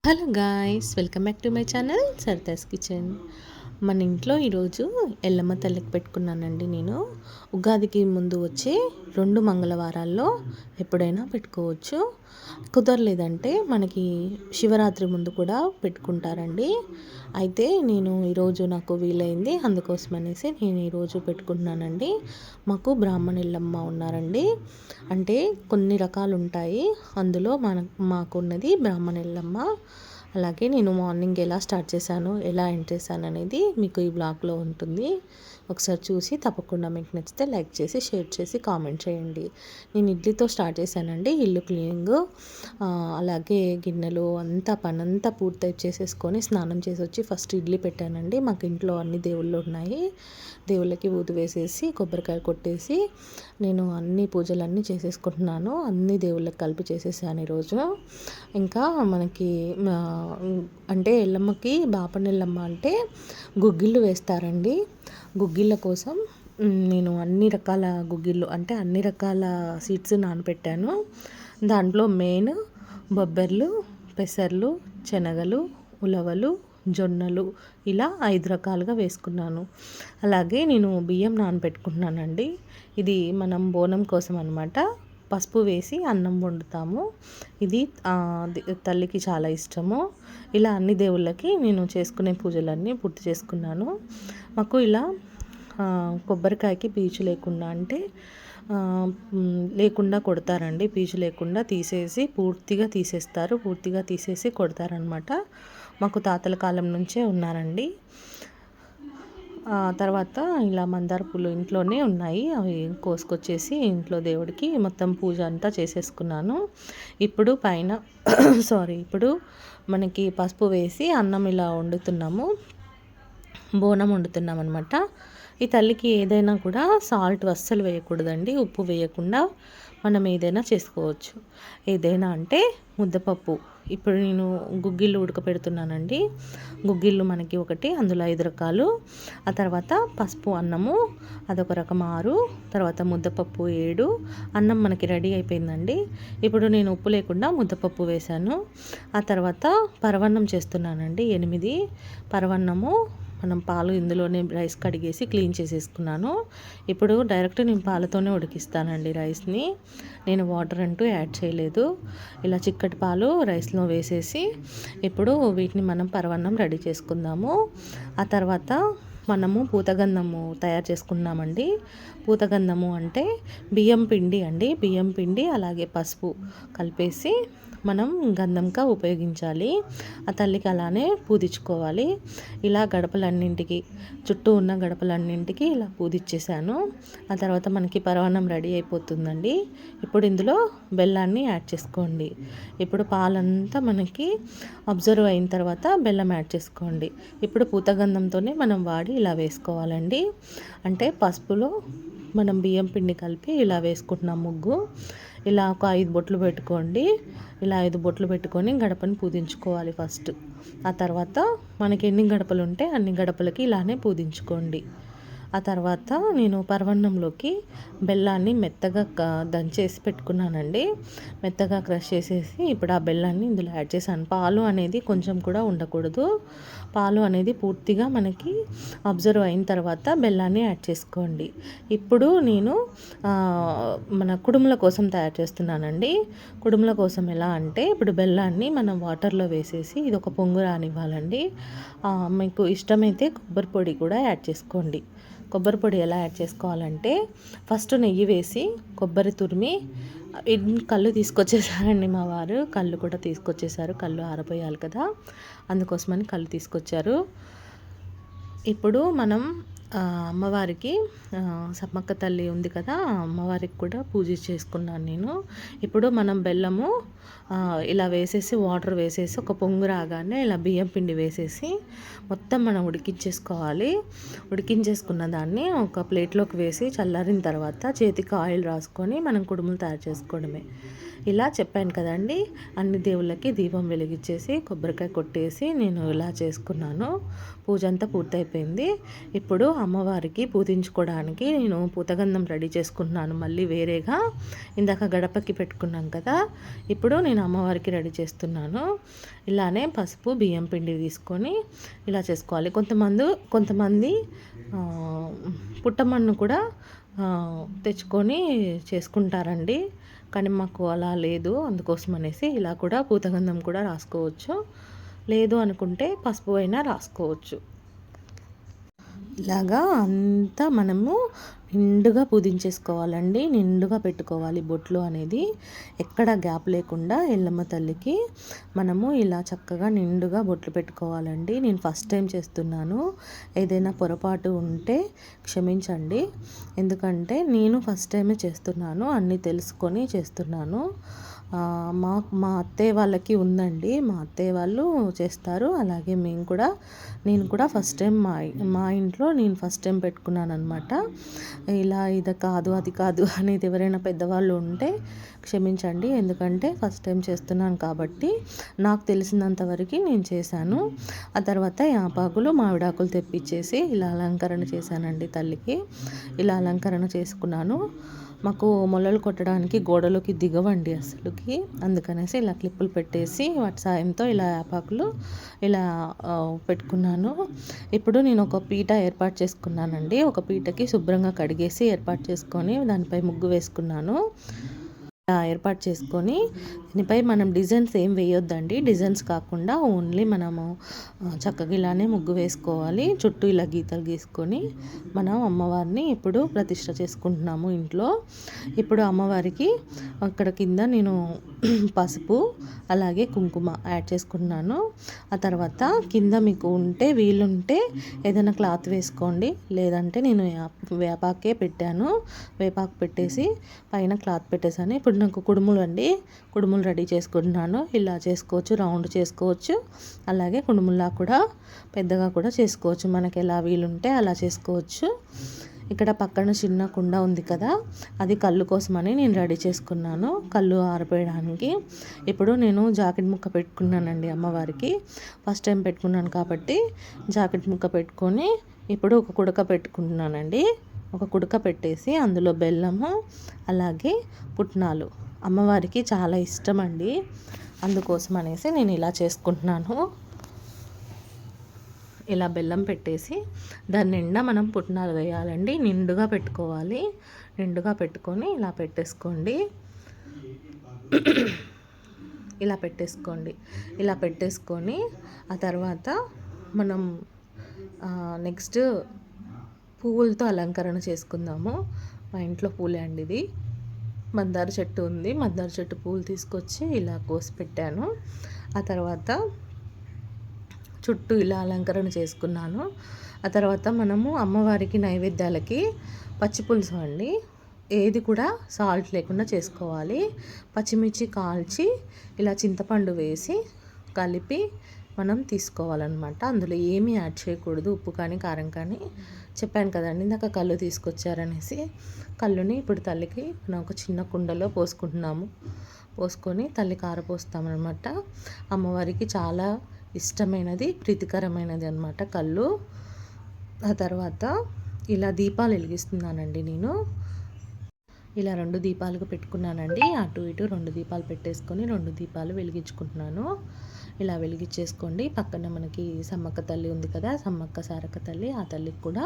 Hello guys, welcome back to my channel Sarita's kitchen. మన ఇంట్లో ఈరోజు ఎల్లమ్మ తల్లికి పెట్టుకున్నానండి. నేను ఉగాదికి ముందు వచ్చే 2 మంగళవారాల్లో ఎప్పుడైనా పెట్టుకోవచ్చు. కుదరలేదంటే మనకి శివరాత్రి ముందు కూడా పెట్టుకుంటారండి. అయితే నేను ఈరోజు నాకు వీలైంది, అందుకోసం అనేసి నేను ఈరోజు పెట్టుకుంటున్నానండి. మాకు బ్రాహ్మణ ఎల్లమ్మ ఉన్నారండి. అంటే కొన్ని రకాలు ఉంటాయి, అందులో మాకున్నది బ్రాహ్మణ ఎల్లమ్మ. అలాగే నేను మార్నింగ్ ఎలా స్టార్ట్ చేశాను, ఎలా ఎండ్ చేశాను అనేది మీకు ఈ బ్లాగ్లో ఉంటుంది. ఒకసారి చూసి తప్పకుండా మీకు నచ్చితే లైక్ చేసి, షేర్ చేసి, కామెంట్ చేయండి. నేను ఇడ్లీతో స్టార్ట్ చేశానండి. ఇల్లు క్లీనింగ్, అలాగే గిన్నెలు అంతా పనంతా పూర్తి చేసేసుకొని స్నానం చేసి వచ్చి ఫస్ట్ ఇడ్లీ పెట్టానండి. మాకు ఇంట్లో అన్ని దేవుళ్ళు ఉన్నాయి. దేవుళ్ళకి ఊది వేసేసి కొబ్బరికాయ కొట్టేసి నేను అన్ని పూజలన్నీ చేసేసుకుంటున్నాను. అన్ని దేవుళ్ళకి కలిపి చేసేసాను ఈరోజు. ఇంకా మనకి అంటే ఎల్లమ్మకి బాపన ఎల్లమ్మ అంటే గుగ్గిళ్ళు వేస్తారండి. గుగ్గిళ్ళ కోసం నేను అన్ని రకాల గుగ్గిళ్ళు అంటే అన్ని రకాల సీడ్స్ నానబెట్టాను. దాంట్లో మెయిన్ బొబ్బర్లు, పెసర్లు, శనగలు, ఉలవలు, జొన్నలు ఇలా 5 రకాలుగా వేసుకున్నాను. అలాగే నేను బియ్యం నానబెట్టుకుంటున్నానండి. ఇది మనం బోనం కోసం అనమాట. పసుపు వేసి అన్నం వండుతాము. ఇది తల్లికి చాలా ఇష్టము. ఇలా అన్ని దేవుళ్ళకి నేను చేసుకునే పూజలన్నీ పూర్తి చేసుకున్నాను. మాకు ఇలా కొబ్బరికాయకి పీచు లేకుండా అంటే లేకుండా కొడతారండి. పీచు లేకుండా తీసేసి పూర్తిగా తీసేస్తారు, పూర్తిగా తీసేసి కొడతారనమాట. మాకు తాతల కాలం నుంచే ఉన్నారండి. తర్వాత ఇలా మందార పూలు ఇంట్లోనే ఉన్నాయి, అవి కోసుకొచ్చేసి ఇంట్లో దేవుడికి మొత్తం పూజ అంతా చేసేసుకున్నాను. ఇప్పుడు పైన ఇప్పుడు మనకి పసుపు వేసి అన్నం ఇలా వండుతున్నాము, బోనం వండుతున్నాం అనమాట. ఈ తల్లికి ఏదైనా కూడా సాల్ట్ అస్సలు వేయకూడదండి, ఉప్పు వేయకుండా మనం ఏదైనా చేసుకోవచ్చు. ఏదైనా అంటే ముద్దపప్పు, ఇప్పుడు నేను గుగ్గిళ్ళు ఉడకపెడుతున్నానండి. గుగ్గిళ్ళు మనకి ఒకటి, అందులో 5 రకాలు. ఆ తర్వాత పసుపు అన్నము అదొక రకం 6, తర్వాత ముద్దపప్పు 7. అన్నం మనకి రెడీ అయిపోయిందండి. ఇప్పుడు నేను ఉప్పు లేకుండా ముద్దపప్పు వేశాను. ఆ తర్వాత పరవన్నం చేస్తున్నానండి. 8 పరవన్నము. మనం పాలు ఇందులోనే రైస్ కడిగేసి క్లీన్ చేసేసుకున్నాను. ఇప్పుడు డైరెక్ట్ నేను పాలతోనే ఉడికిస్తానండి రైస్ని. నేను వాటర్ అంటూ యాడ్ చేయలేదు. ఇలా చిక్కటి పాలు రైస్లో వేసేసి ఇప్పుడు వీటిని మనం పరవన్నం రెడీ చేసుకుందాము. ఆ తర్వాత మనము పూతగంధము తయారు చేసుకున్నామండి. పూతగంధము అంటే బియ్యం పిండి అండి. బియ్యం పిండి అలాగే పసుపు కలిపేసి మనం గంధంగా ఉపయోగించాలి. ఆ తల్లికి అలానే పూజించుకోవాలి. ఇలా గడపలన్నింటికి, చుట్టూ ఉన్న గడపలన్నింటికి ఇలా పూజించేసాను. ఆ తర్వాత మనకి పరమాన్నం రెడీ అయిపోతుందండి. ఇప్పుడు ఇందులో బెల్లాన్ని యాడ్ చేసుకోండి. ఇప్పుడు పాలంతా మనకి అబ్జర్వ్ అయిన తర్వాత బెల్లం యాడ్ చేసుకోండి. ఇప్పుడు పూతగంధంతోనే మనం వాడి ఇలా వేసుకోవాలండి. అంటే పసుపులో మనం బియ్యం పిండి కలిపి ఇలా వేసుకుంటున్నాం ముగ్గు. ఇలా ఒక 5 బొట్లు పెట్టుకోండి. ఇలా 5 బొట్లు పెట్టుకొని గడపని పూజించుకోవాలి ఫస్ట్. ఆ తర్వాత మనకి ఎన్ని గడపలు ఉంటే అన్ని గడపలకి ఇలానే పూజించుకోండి. ఆ తర్వాత నేను పరవన్నంలోకి బెల్లాన్ని మెత్తగా దంచేసి పెట్టుకున్నానండి. మెత్తగా క్రష్ చేసేసి ఇప్పుడు ఆ బెల్లాన్ని ఇందులో యాడ్ చేశాను. పాలు అనేది కొంచెం కూడా ఉండకూడదు. పాలు అనేది పూర్తిగా మనకి అబ్జర్వ్ అయిన తర్వాత బెల్లాన్ని యాడ్ చేసుకోండి. ఇప్పుడు నేను మన కుడుముల కోసం తయారు చేస్తున్నానండి. కుడుముల కోసం ఎలా అంటే ఇప్పుడు బెల్లాన్ని మనం వాటర్లో వేసేసి ఇది ఒక పొంగు రానివ్వాలండి. మీకు ఇష్టమైతే కొబ్బరి పొడి కూడా యాడ్ చేసుకోండి. కొబ్బరి పొడి ఎలా యాడ్ చేసుకోవాలంటే ఫస్ట్ నెయ్యి వేసి కొబ్బరి తురిమి, కళ్ళు తీసుకొచ్చేసారండి మా వారు. కళ్ళు కూడా తీసుకొచ్చేసారు, కళ్ళు ఆరబోయాలి కదా, అందుకోసమని కళ్ళు తీసుకొచ్చారు. ఇప్పుడు మనం అమ్మవారికి సమ్మక్క తల్లి ఉంది కదా, అమ్మవారికి కూడా పూజ చేసుకున్నాను నేను. ఇప్పుడు మనం బెల్లము ఇలా వేసేసి వాటర్ వేసేసి ఒక పొంగు రాగానే ఇలా బియ్యం పిండి వేసేసి మొత్తం మనం ఉడికించేసుకోవాలి. ఉడికించేసుకున్న దాన్ని ఒక ప్లేట్లోకి వేసి చల్లారిన తర్వాత చేతికి ఆయిల్ రాసుకొని మనం కుడుములు తయారు చేసుకోవడమే. ఇలా చెప్పాను కదండి. అన్ని దేవుళ్ళకి దీపం వెలిగించేసి కొబ్బరికాయ కొట్టేసి నేను ఇలా చేసుకున్నాను. పూజ అంతా పూర్తయిపోయింది. ఇప్పుడు అమ్మవారికి పూజించుకోవడానికి నేను పూతగంధం రెడీ చేసుకుంటున్నాను. మళ్ళీ వేరేగా ఇందాక గడపకి పెట్టుకున్నాను కదా, ఇప్పుడు నేను అమ్మవారికి రెడీ చేస్తున్నాను. ఇలానే పసుపు బియ్యం పిండి తీసుకొని ఇలా చేసుకోవాలి. కొంతమంది పుట్టమన్ను కూడా తెచ్చుకొని చేసుకుంటారండి. కానీ మాకు అలా లేదు. అందుకోసం అనేసి ఇలా కూడా పూతగంధం కూడా రాసుకోవచ్చు. లేదు అనుకుంటే పసుపు అయినా రాసుకోవచ్చు. ఇలాగా అంతా మనము నిండుగా పూజించేసుకోవాలండి. నిండుగా పెట్టుకోవాలి బొట్లు అనేది. ఎక్కడ గ్యాప్ లేకుండా ఎల్లమ్మ తల్లికి మనము ఇలా చక్కగా నిండుగా బొట్లు పెట్టుకోవాలండి. నేను ఫస్ట్ టైం చేస్తున్నాను. ఏదైనా పొరపాటు ఉంటే క్షమించండి. ఎందుకంటే నేను ఫస్ట్ టైమే చేస్తున్నాను. అన్నీ తెలుసుకొని చేస్తున్నాను. మా అత్తయ్య వాళ్ళకి ఉందండి. మా అత్తయ్య వాళ్ళు చేస్తారు. అలాగే నేను కూడా ఫస్ట్ టైం మా ఇంట్లో నేను ఫస్ట్ టైం పెట్టుకున్నాను అనమాట. ఇలా ఇది కాదు అది కాదు అనేది ఎవరైనా పెద్దవాళ్ళు ఉంటే క్షమించండి. ఎందుకంటే ఫస్ట్ టైం చేస్తున్నాను కాబట్టి నాకు తెలిసినంత వరకు నేను చేశాను. ఆ తర్వాత యాపాకులు మామిడాకులు తెప్పించేసి ఇలా అలంకరణ చేశానండి తల్లికి. ఇలా అలంకరణ చేసుకున్నాను. మాకు మొలలు కొట్టడానికి గోడలోకి దిగవండి అసలుకి. అందుకనేసి ఇలా క్లిప్పులు పెట్టేసి వాటి సాయంతో ఇలా యాపాకులు ఇలా పెట్టుకున్నాను. ఇప్పుడు నేను ఒక పీట ఏర్పాటు చేసుకున్నానండి. ఒక పీటకి శుభ్రంగా కడిగేసి ఏర్పాటు చేసుకొని దానిపై ముగ్గు వేసుకున్నాను. ఏర్పాటు చేసుకొని దీనిపై మనం డిజైన్స్ ఏం వేయొద్దండి. డిజైన్స్ కాకుండా ఓన్లీ మనము చక్కగా ఇలానే ముగ్గు వేసుకోవాలి. చుట్టూ ఇలా గీతలు గీసుకొని మనం అమ్మవారిని ఇప్పుడు ప్రతిష్ట చేసుకుంటున్నాము ఇంట్లో. ఇప్పుడు అమ్మవారికి అక్కడ కింద నేను పసుపు అలాగే కుంకుమ యాడ్ చేసుకుంటున్నాను. ఆ తర్వాత కింద మీకు వీలుంటే ఏదైనా క్లాత్ వేసుకోండి. లేదంటే నేను వేపాకే పెట్టాను. వేపాకు పెట్టేసి పైన క్లాత్ పెట్టేసాను. ఇప్పుడు నాకు కుడుములు రెడీ చేసుకుంటున్నాను. ఇలా చేసుకోవచ్చు, రౌండ్ చేసుకోవచ్చు. అలాగే కుడుముల్లా కూడా పెద్దగా కూడా చేసుకోవచ్చు. మనకి ఎలా వీలుంటే అలా చేసుకోవచ్చు. ఇక్కడ పక్కన చిన్న కుండ ఉంది కదా, అది కళ్ళు కోసమని నేను రెడీ చేసుకున్నాను. కళ్ళు ఆరిపోయడానికి. ఇప్పుడు నేను జాకెట్ ముక్క పెట్టుకున్నానండి అమ్మవారికి. ఫస్ట్ టైం పెట్టుకున్నాను కాబట్టి జాకెట్ ముక్క పెట్టుకొని ఇప్పుడు ఒక కుడక పెట్టుకుంటున్నానండి. ఒక కుడక పెట్టేసి అందులో బెల్లము అలాగే పుట్నాలు అమ్మవారికి చాలా ఇష్టం అండి. అందుకోసం అనేసి నేను ఇలా చేసుకుంటున్నాను. ఇలా బెల్లం పెట్టేసి దాని నిండా మనం పుట్నాలు వేయాలండి. నిండుగా పెట్టుకోవాలి. నిండుగా పెట్టుకొని ఇలా పెట్టేసుకోండి. ఇలా పెట్టేసుకొని ఆ తర్వాత మనం నెక్స్ట్ పువ్వులతో అలంకరణ చేసుకుందాము. మా ఇంట్లో పూలే అండి ఇది. మందార చెట్టు ఉంది. మందార చెట్టు పూలు తీసుకొచ్చి ఇలా కోసి పెట్టాను. ఆ తర్వాత చుట్టూ ఇలా అలంకరణ చేసుకున్నాను. ఆ తర్వాత మనము అమ్మవారికి నైవేద్యాలకి పచ్చిపులుసు అండి. ఏది కూడా సాల్ట్ లేకుండా చేసుకోవాలి. పచ్చిమిర్చి కాల్చి ఇలా చింతపండు వేసి కలిపి మనం తీసుకోవాలన్నమాట. అందులో ఏమీ యాడ్ చేయకూడదు. ఉప్పు కానీ కారం కానీ. చెప్పాను కదండి ఇందాక కళ్ళు తీసుకొచ్చారనేసి. కళ్ళుని ఇప్పుడు తల్లికి మనం ఒక చిన్న కుండలో పోసుకొని తల్లికి ఆరపోస్తామన్నమాట. అమ్మవారికి చాలా ఇష్టమైనది, ప్రీతికరమైనది అన్నమాట కళ్ళు. ఆ తర్వాత ఇలా దీపాలు వెలిగిస్తున్నానండి నేను. ఇలా 2 దీపాలకు పెట్టుకున్నానండి. అటు ఇటు 2 దీపాలు పెట్టేసుకొని 2 దీపాలు వెలిగించుకుంటున్నాను. ఇలా వెలిగించేసుకోండి. పక్కన మనకి సమ్మక్క తల్లి ఉంది కదా, సమ్మక్క సారక్క తల్లి. ఆ తల్లికి కూడా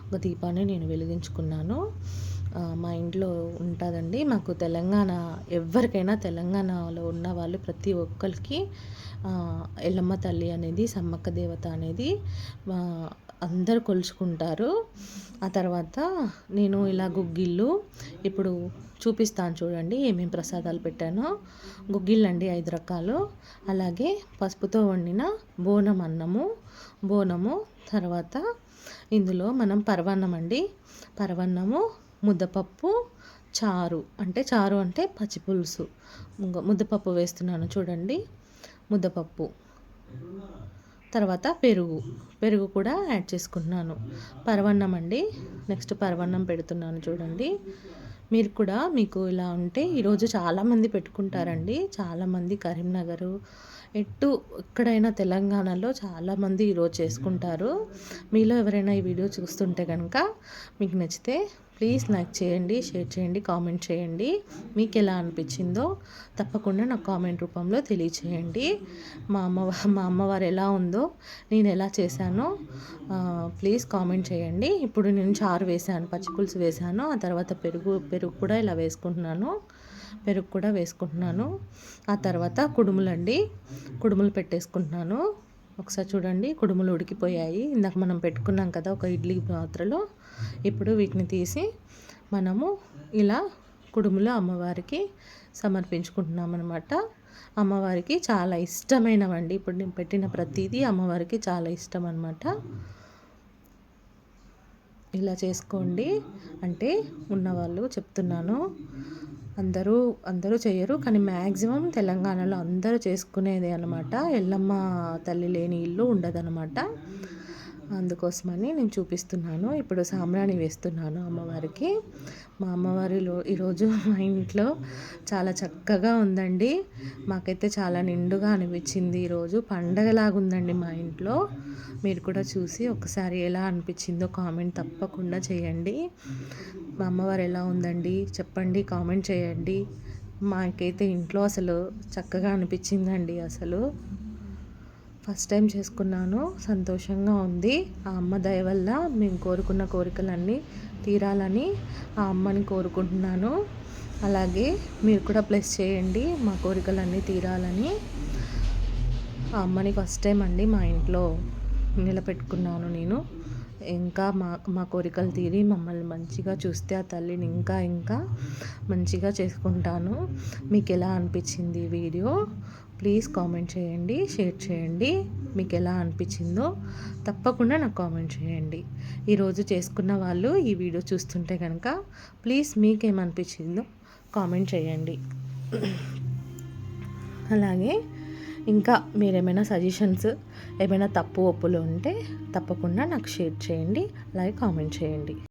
ఒక దీపాన్ని నేను వెలిగించుకున్నాను. మా ఇంట్లో ఉంటుందండి. మాకు ఎవరికైనా తెలంగాణలో ఉన్న వాళ్ళు ప్రతి ఒక్కరికి ఎల్లమ్మ తల్లి అనేది, సమ్మక్క దేవత అనేది అందరూ కొలుచుకుంటారు. ఆ తర్వాత నేను ఇలా గుగ్గిళ్ళు ఇప్పుడు చూపిస్తాను చూడండి ఏమేమి ప్రసాదాలు పెట్టానో. గుగ్గిళ్ళు అండి 5 రకాలు. అలాగే పసుపుతో వండిన బోనము. తర్వాత ఇందులో మనం పరవన్నము, ముద్దపప్పు, చారు అంటే పచ్చిపులుసు. ముద్దపప్పు వేస్తున్నాను చూడండి. ముద్దపప్పు తర్వాత పెరుగు కూడా యాడ్ చేసుకుంటున్నాను. పరవన్నం అండి. నెక్స్ట్ పరవన్నం పెడుతున్నాను చూడండి. మీకు ఇలా ఉంటే ఈరోజు చాలామంది పెట్టుకుంటారండి. చాలామంది కరీంనగర్ ఎటు ఎక్కడైనా తెలంగాణలో చాలామంది ఈరోజు చేసుకుంటారు. మీలో ఎవరైనా ఈ వీడియో చూస్తుంటే కనుక మీకు నచ్చితే ప్లీజ్ లైక్ చేయండి, షేర్ చేయండి, కామెంట్ చేయండి. మీకు ఎలా అనిపించిందో తప్పకుండా నాకు కామెంట్ రూపంలో తెలియచేయండి. మా అమ్మవారు ఎలా ఉందో, నేను ఎలా చేశానో ప్లీజ్ కామెంట్ చేయండి. ఇప్పుడు నేను చారు వేసాను, పచ్చిపులుసు వేసాను, ఆ తర్వాత పెరుగు కూడా ఇలా వేసుకుంటున్నాను. పెరుగు కూడా వేసుకుంటున్నాను. ఆ తర్వాత కుడుములు పెట్టేసుకుంటున్నాను. ఒకసారి చూడండి, కుడుములు ఉడికిపోయాయి. ఇందాక మనం పెట్టుకున్నాం కదా ఒక ఇడ్లీ పాత్రలో. ఇప్పుడు వీటిని తీసి మనము ఇలా కుడుములు అమ్మవారికి సమర్పించుకుంటున్నాం అనమాట. అమ్మవారికి చాలా ఇష్టమైనవండి. ఇప్పుడు నేను పెట్టిన ప్రతిదీ అమ్మవారికి చాలా ఇష్టం అనమాట. ఇలా చేసుకోండి అంటే ఉన్నవాళ్ళు చెప్తున్నాను. అందరూ చేయరు, కానీ మ్యాక్సిమం తెలంగాణలో అందరూ చేసుకునేదే అనమాట. ఎల్లమ్మ తల్లి లేని ఇల్లు ఉండదనమాట. అందుకోసమని నేను చూపిస్తున్నాను. ఇప్పుడు సాంబ్రాణి వేస్తున్నాను అమ్మవారికి. మా అమ్మవారిలో ఈరోజు మా ఇంట్లో చాలా చక్కగా ఉందండి. మాకైతే చాలా నిండుగా అనిపించింది. ఈరోజు పండగలాగా ఉందండి మా ఇంట్లో. మీరు కూడా చూసి ఒకసారి ఎలా అనిపించిందో కామెంట్ తప్పకుండా చేయండి. మా అమ్మవారు ఎలా ఉందండి చెప్పండి, కామెంట్ చేయండి. మాకైతే ఇంట్లో అసలు చక్కగా అనిపించిందండి. అసలు ఫస్ట్ టైం చేసుకున్నాను, సంతోషంగా ఉంది. ఆ అమ్మ దయ వల్ల మేము కోరుకున్న కోరికలన్నీ తీరాలని ఆ అమ్మని కోరుకుంటున్నాను. అలాగే మీరు కూడా ప్లస్ చేయండి మా కోరికలన్నీ తీరాలని. ఆ అమ్మని ఫస్ట్ టైం అండి మా ఇంట్లో నిలబెట్టుకున్నాను నేను. ఇంకా మా కోరికలు తీరి మమ్మల్ని మంచిగా చూస్తే ఆ తల్లిని ఇంకా మంచిగా చేసుకుంటాను. మీకు ఎలా అనిపించింది ఈ వీడియో ప్లీజ్ కామెంట్ చేయండి, షేర్ చేయండి. మీకు ఎలా అనిపించిందో తప్పకుండా నాకు కామెంట్ చేయండి. ఈరోజు చేసుకున్న వాళ్ళు ఈ వీడియో చూస్తుంటే కనుక ప్లీజ్ మీకేమనిపించిందో కామెంట్ చేయండి. అలాగే ఇంకా మీరేమైనా సజెషన్స్, ఏమైనా తప్పు ఒప్పులు ఉంటే తప్పకుండా నాకు షేర్ చేయండి, అలాగే కామెంట్ చేయండి.